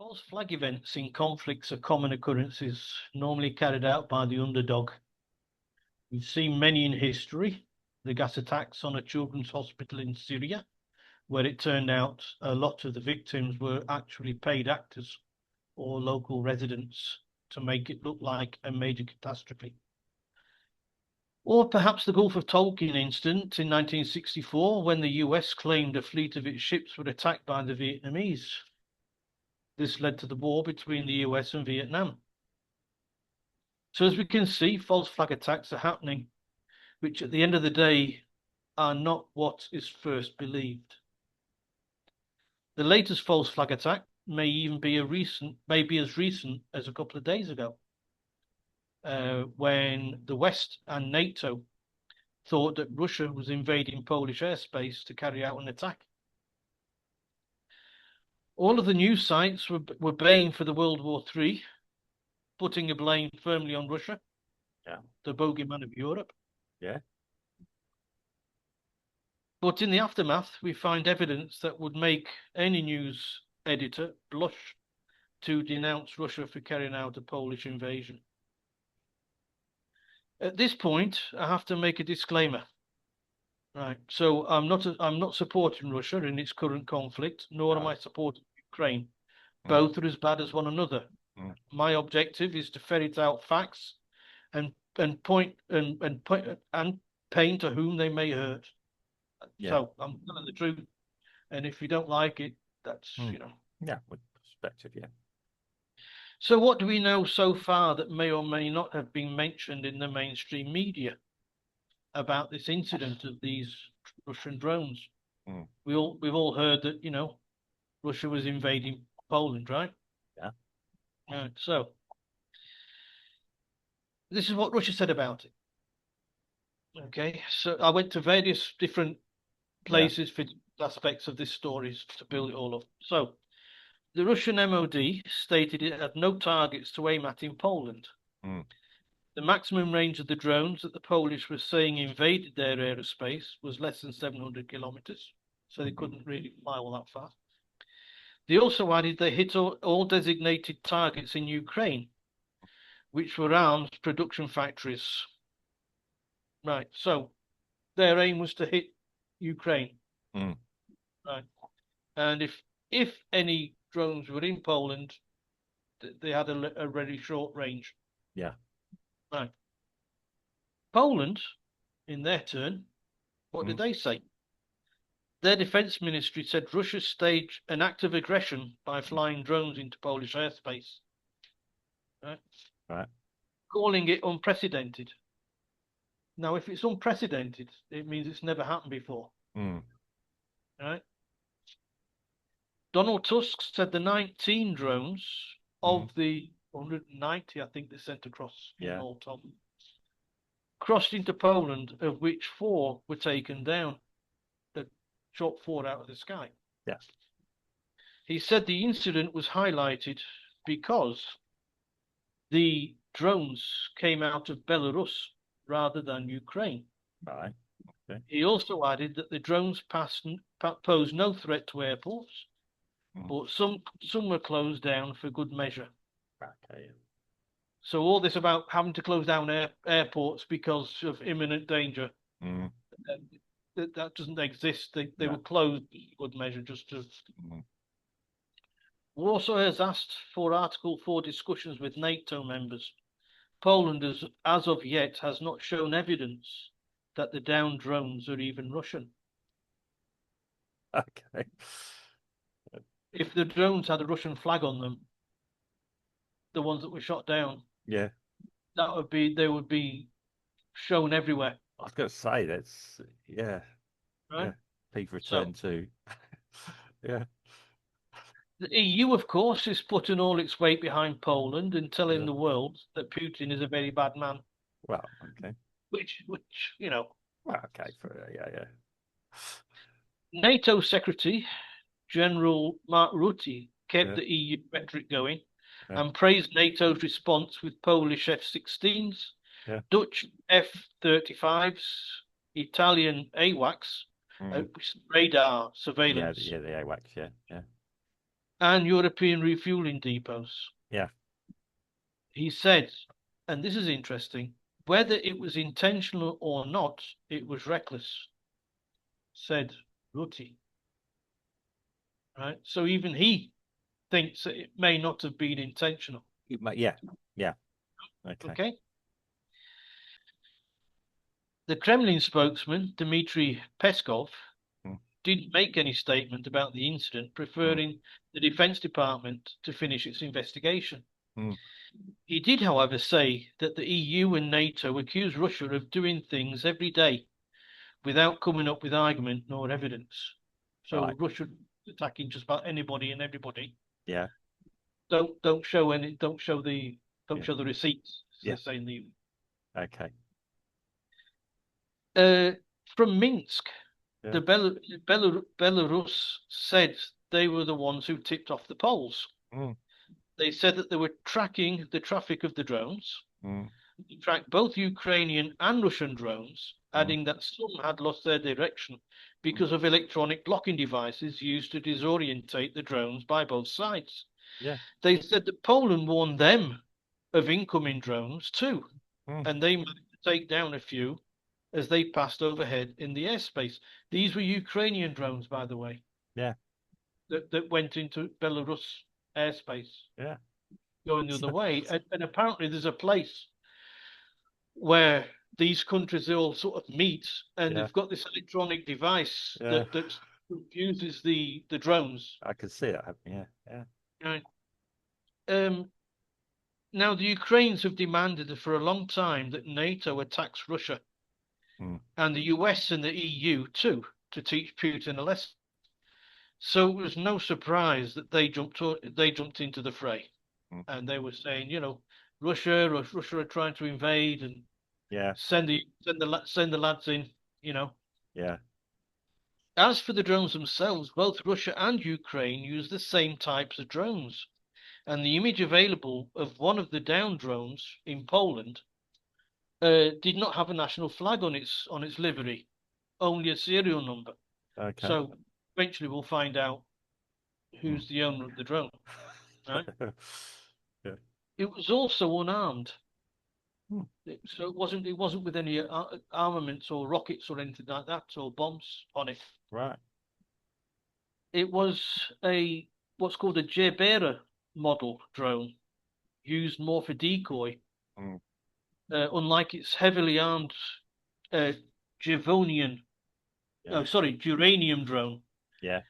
False flag events in conflicts are common occurrences, normally carried out by the underdog. We've seen many in history. The gas attacks on a children's hospital in Syria, where it turned out a lot of the victims were actually paid actors or local residents to make it look like a major catastrophe. Or perhaps the Gulf of Tonkin incident in 1964, when the US claimed a fleet of its ships were attacked by the Vietnamese. This led to the war between the US and Vietnam. So as we can see, false flag attacks are happening, which at the end of the day are not what is first believed. The latest false flag attack may even be as recent as a couple of days ago, when the West and NATO thought that Russia was invading Polish airspace to carry out an attack. All of the news sites were baying for the World War III, putting a blame firmly on Russia, the bogeyman of Europe. Yeah. But in the aftermath, we find evidence that would make any news editor blush to denounce Russia for carrying out a Polish invasion. At this point, I have to make a disclaimer. Right. So I'm not supporting Russia in its current conflict, nor am I supporting Ukraine. Both are as bad as one another. My objective is to ferret out facts and point and pain to whom they may hurt. So I'm telling the truth, and if you don't like it, that's with perspective. So what do we know so far that may or may not have been mentioned in the mainstream media about this incident of these Russian drones? We've all heard that Russia was invading Poland, right? Yeah. Right. So this is what Russia said about it. Okay. So I went to various different places for aspects of this story to build it all up. So the Russian MOD stated it had no targets to aim at in Poland. The maximum range of the drones that the Polish were saying invaded their aerospace was less than 700 kilometers, so they couldn't really fly all that fast. They also added they hit all designated targets in Ukraine, which were arms production factories. Right, so their aim was to hit Ukraine. Right, and if any drones were in Poland, they had a very short range. Yeah. Right. Poland, in their turn, what did they say? Their defense ministry said Russia staged an act of aggression by flying drones into Polish airspace. Right. Calling it unprecedented. Now, if it's unprecedented, it means it's never happened before. Right. Donald Tusk said the 19 drones of the 190, I think they sent across in all total, crossed into Poland, of which 4 were taken down. That shot 4 out of the sky. Yeah. He said the incident was highlighted because the drones came out of Belarus rather than Ukraine. Right. Okay. He also added that the drones pose no threat to airports, but some were closed down for good measure. Okay. So all this about having to close down airports because of imminent danger, that doesn't exist. They were closed for good measure just to... Warsaw has asked for Article 4 discussions with NATO members. Poland, as of yet, has not shown evidence that the downed drones are even Russian. Okay. If the drones had a Russian flag on them, the ones that were shot down, they would be shown everywhere. I was going to say that's right. People return to The EU, of course, is putting all its weight behind Poland and telling the world that Putin is a very bad man. Well, okay. Which Well, okay. NATO Secretary General Mark Rutte kept the EU rhetoric going and praised NATO's response with Polish F-16s, Dutch F-35s, Italian AWACS, radar surveillance. The AWACS, and European refueling depots. Yeah. He said, and this is interesting, whether it was intentional or not, it was reckless, said Rutte. Right? So even he thinks that it may not have been intentional. Yeah. Yeah. Okay. Okay. The Kremlin spokesman, Dmitry Peskov, Mm, didn't make any statement about the incident, mm, preferring the Defense Department to finish its investigation. mm. He did, however, say that the EU and NATO accuse Russia of doing things every day without coming up with argument nor evidence. So Right. Russia attacking just about anybody and everybody. Yeah. Don't show any. Don't Yeah. show the receipts. As Yeah. they say in the. Okay. Uh, from Minsk, Yeah. the Belarus said they were the ones who tipped off the Poles. Mm, They said that they were tracking the traffic of the drones. mm, They tracked both Ukrainian and Russian drones, mm, adding that some had lost their direction mm. because of electronic blocking devices used to disorientate the drones by both sides. Yeah. They said that Poland warned them of incoming drones too, Mm, and they managed to take down a few as they passed overhead in the airspace. These were Ukrainian drones, by the way, yeah. that went into Belarus airspace Yeah. going the other way. And apparently there's a place where these countries all sort of meet and Yeah. they've got this electronic device Yeah. that confuses the drones. I can see it happening. Yeah. Right. Um, Now, the Ukrainians have demanded for a long time that NATO attacks Russia Yeah. Mm, and the US and the EU too to teach Putin a lesson. So it was no surprise that they jumped into the fray, mm. and they were saying, Russia are trying to invade and Yeah. send the lads in, you know. Yeah. As for the drones themselves, both Russia and Ukraine use the same types of drones, and the image available of one of the down drones in Poland did not have a national flag on its livery, only a serial number. Okay. So eventually we'll find out Mm. who's the owner of the drone. Right? Yeah. It was also unarmed, Mm. so it wasn't with any armaments or rockets or anything like that or bombs on it. Right. It was a what's called a J-Bearer model drone, used more for decoy, Mm. unlike its heavily armed uh, Javonian, Yeah. Duranium drone Yeah.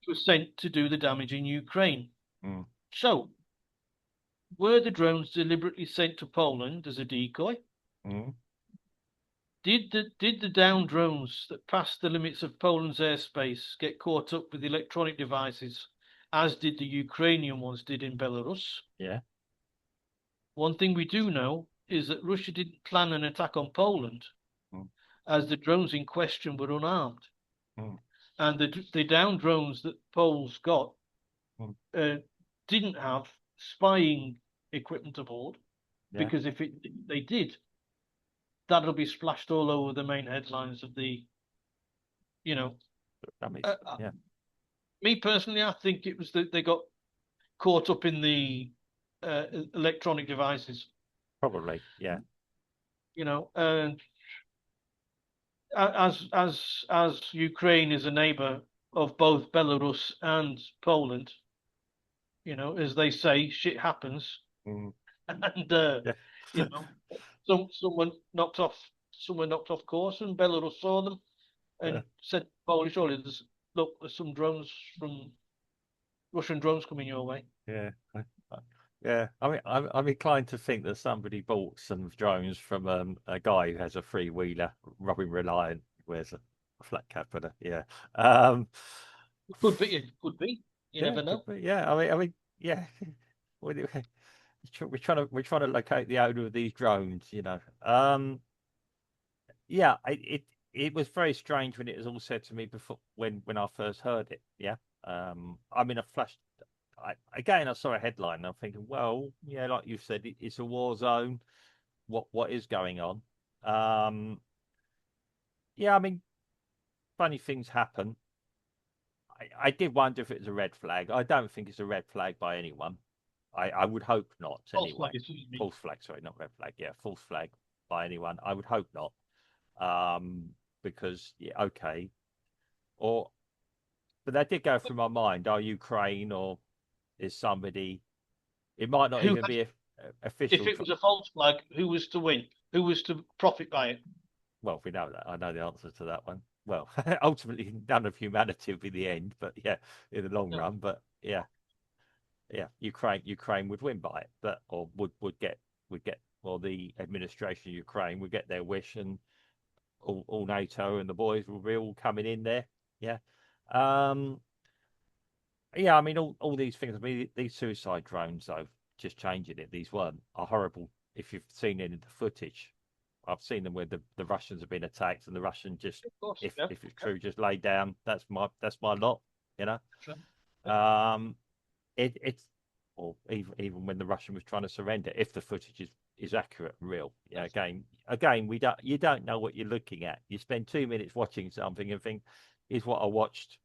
was sent to do the damage in Ukraine. Mm. So, were the drones deliberately sent to Poland as a decoy? Mm. Did the down drones that passed the limits of Poland's airspace get caught up with electronic devices, as did the Ukrainian ones did in Belarus? Yeah. One thing we do know is that Russia didn't plan an attack on Poland, Mm. as the drones in question were unarmed, Mm. and the down drones that Poles got Mm. didn't have spying equipment aboard, Yeah. because if they did, that'll be splashed all over the main headlines of the, you know. That makes. Uh, Yeah. Me personally, I think it was that they got caught up in the electronic devices, Probably. Yeah. and as Ukraine is a neighbor of both Belarus and Poland, as they say, shit happens, Mm. and Yeah. you know, someone knocked off course, and Belarus saw them Yeah. and said, "Polish, oh, there's some drones from Russian drones coming your way." Yeah. Yeah. I mean, I'm inclined to think that somebody bought some drones from a guy who has a three-wheeler, Robin Reliant, wears a flat cap and a yeah. Um, It could be. You yeah, never it could know. be. Yeah. I mean, yeah. We're trying to locate the owner of these drones. Yeah, it was very strange when it was all said to me before when I first heard it. Yeah. I mean, I saw a headline and I'm thinking, well, yeah, like you said, it's a war zone. What is going on? Yeah, I mean, funny things happen. I did wonder if it was a red flag. I don't think it's a red flag by anyone. I would hope not False flag, anyway. excuse me. False flag, sorry, not red flag. Yeah, false flag by anyone. I would hope not. Because yeah, okay. Or but that did go through my mind. Are Ukraine or is somebody? It might not Who even has, be if official. it was a false flag, who was to win? Who was to profit by it? Well, we know that. I know the answer to that one. Well, ultimately, none of humanity will be the end, but yeah, in the long No. run. But yeah, yeah, Ukraine would win by it, but or would get well, the administration of Ukraine would get their wish, and all NATO and the boys will be all coming in there. Yeah, um, yeah. I mean, all these things. I mean, these suicide drones, though, just changing it. These weren't are horrible. If you've seen any of the footage, I've seen them where the Russians have been attacked, and the Russian just, Of course, yeah. if it's true, just lay down. That's my lot. You know. Sure. Um, it's or even when the Russian was trying to surrender, if the footage is accurate and real. Yeah, Yes. again, we don't you don't know what you're looking at. You spend 2 minutes watching something and think, is what I watched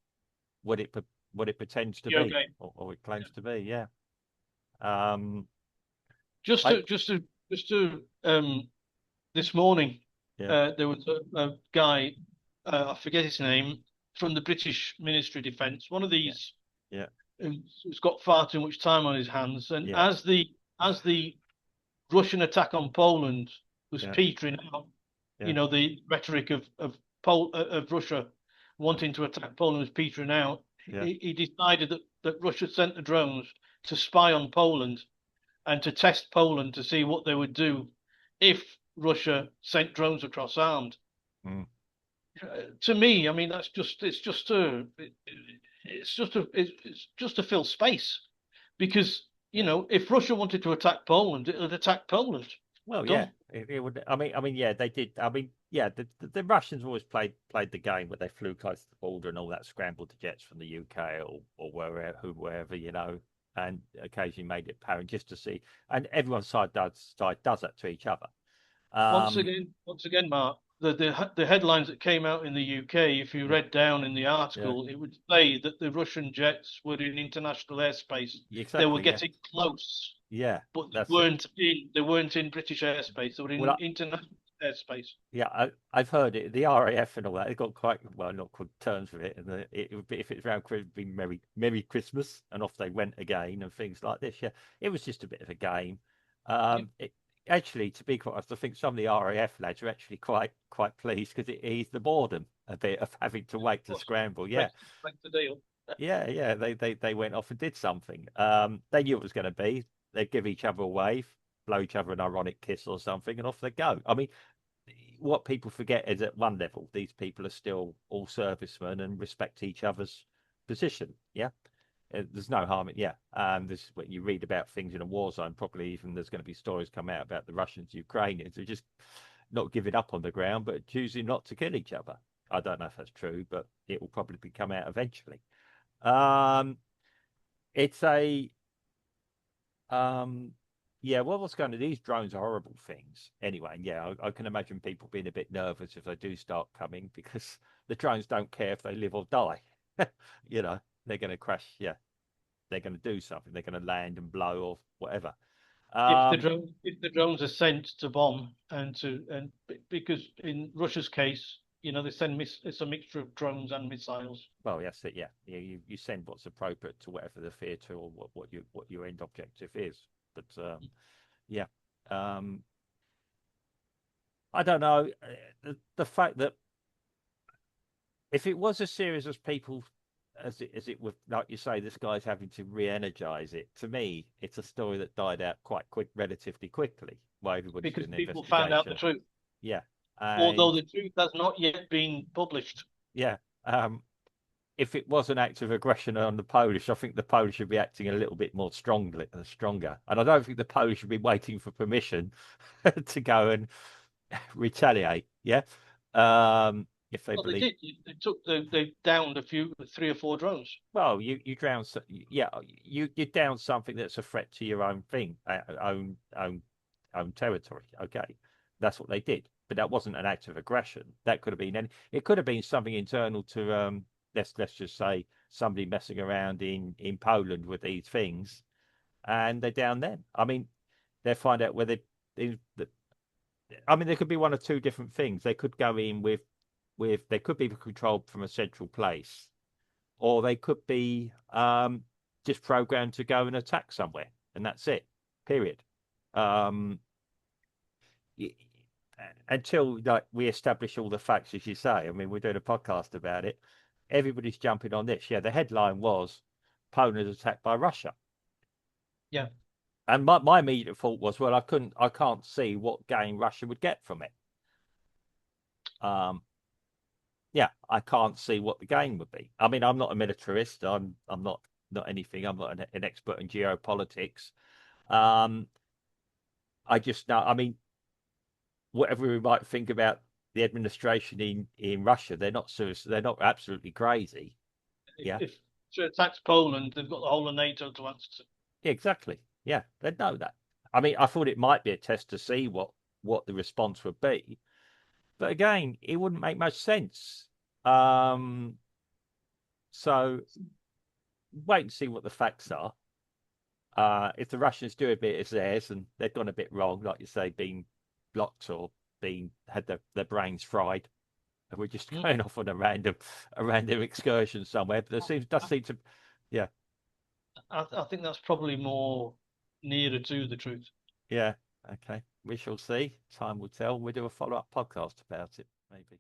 what it what it pretends to You be okay? or it Yeah. claims to be. Yeah. Um. Just I to just to just to this morning, yeah there was a guy, I forget his name, from the British Ministry of Defence. One of yeah these yeah who's got far too much time on his hands, and yeah as the Russian attack on Poland was yeah petering out, yeah the rhetoric of Russia wanting to attack Poland was petering out. yeah. He decided that Russia sent the drones to spy on Poland and to test Poland to see what they would do if Russia sent drones across armed. Mm. To me, I mean, it's just to fill space because Yeah. if Russia wanted to attack Poland, it would attack Poland. Well, yeah, Done. it would. Yeah, they did. I mean, yeah, the Russians always played the game where they flew close to the border and all that, scrambled the jets from the UK or wherever, and occasionally made it apparent just to see. And everyone's side does that to each other. Um, Once again, Mark, the headlines that came out in the UK, if you yeah, read down in the yeah, article, it would say that the Russian jets were in international airspace. They were exactly, yeah, getting close, yeah, but that's it. they weren't in British airspace. They were Well, in international airspace. yeah, I've heard it. The RAF and all that, they got quite well, not good terms with it. And it would be if it's around Christmas, it'd be Merry Christmas, and off they went again, and things like this. Yeah, it was just a bit of a game. Yeah, Actually, to be quite honest, I think some of the RAF lads are actually quite pleased because it eased the boredom a bit of having to of wait to course. scramble. Yeah, Makes the deal. yeah. They went off and did something. They knew it was going to be. They'd give each other a wave, blow each other an ironic kiss or something, and off they go. I mean, what people forget is at one level, these people are still all servicemen and respect each other's position. Yeah. There's no harm in, yeah. This is when you read about things in a war zone, probably even there's going to be stories come out about the Russians, Ukrainians, who just not giving up on the ground, but choosing not to kill each other. I don't know if that's true, but it will probably come out eventually. Um, it's a Um, yeah, well, what's going on? These drones are horrible things. Anyway, and yeah, I can imagine people being a bit nervous if they do start coming because the drones don't care if they live or die. You know, they're going to crash. Yeah, they're going to do something. They're going to land and blow or whatever. Um, If the drones are sent to bomb because in Russia's case, they send it's a mixture of drones and missiles. well, that's it. Yeah, you send what's appropriate to whatever the theatre or what your end objective is. But yeah, um, I don't know. The fact that if it was as serious as people as it would, like you say, this guy's having to re-energize it. To me, it's a story that died out quite quick, relatively quickly, while everybody's Because doing the people found out the investigation. truth, Yeah, although and the truth has not yet been published. yeah, if it was an act of aggression on the Polish, I think the Polish should be acting a little bit more stronger. And I don't think the Polish should be waiting for permission to go and retaliate. Yeah, if they Well, they believe. did. They downed three or four drones. Well, you drown. Yeah, you down something that's a threat to your own thing, own territory. Okay, that's what they did. But that wasn't an act of aggression. That could have been any. It could have been something internal to let's just say somebody messing around in Poland with these things, and they're down then. I mean, they find out whether I mean, there could be one or two different things. They could go in with they could be controlled from a central place, or they could be just programmed to go and attack somewhere, and that's it. Period. Um, until like we establish all the facts, as you say. I mean, we're doing a podcast about it. Everybody's jumping on this. Yeah, the headline was Poland attacked by Russia. Yeah. And my immediate thought was, well, I can't see what gain Russia would get from it. Yeah, I can't see what the gain would be. I mean, I'm not a militarist. I'm not anything. I'm not an expert in geopolitics. Um, I just know. I mean, whatever we might think about the administration in Russia, they're not serious. They're not absolutely crazy. Yeah, If it attacks Poland, they've got the whole of NATO to answer to. yeah, exactly. Yeah, they'd know that. I mean, I thought it might be a test to see what the response would be, but again, it wouldn't make much sense. So wait and see what the facts are. If the Russians do a bit as theirs and they've gone a bit wrong, like you say, being blocked or being had their brains fried, and we're just going off on a random excursion somewhere. But does seem to, yeah, I think that's probably more nearer to the truth. yeah, okay. We shall see. Time will tell. We'll do a follow-up podcast about it, maybe.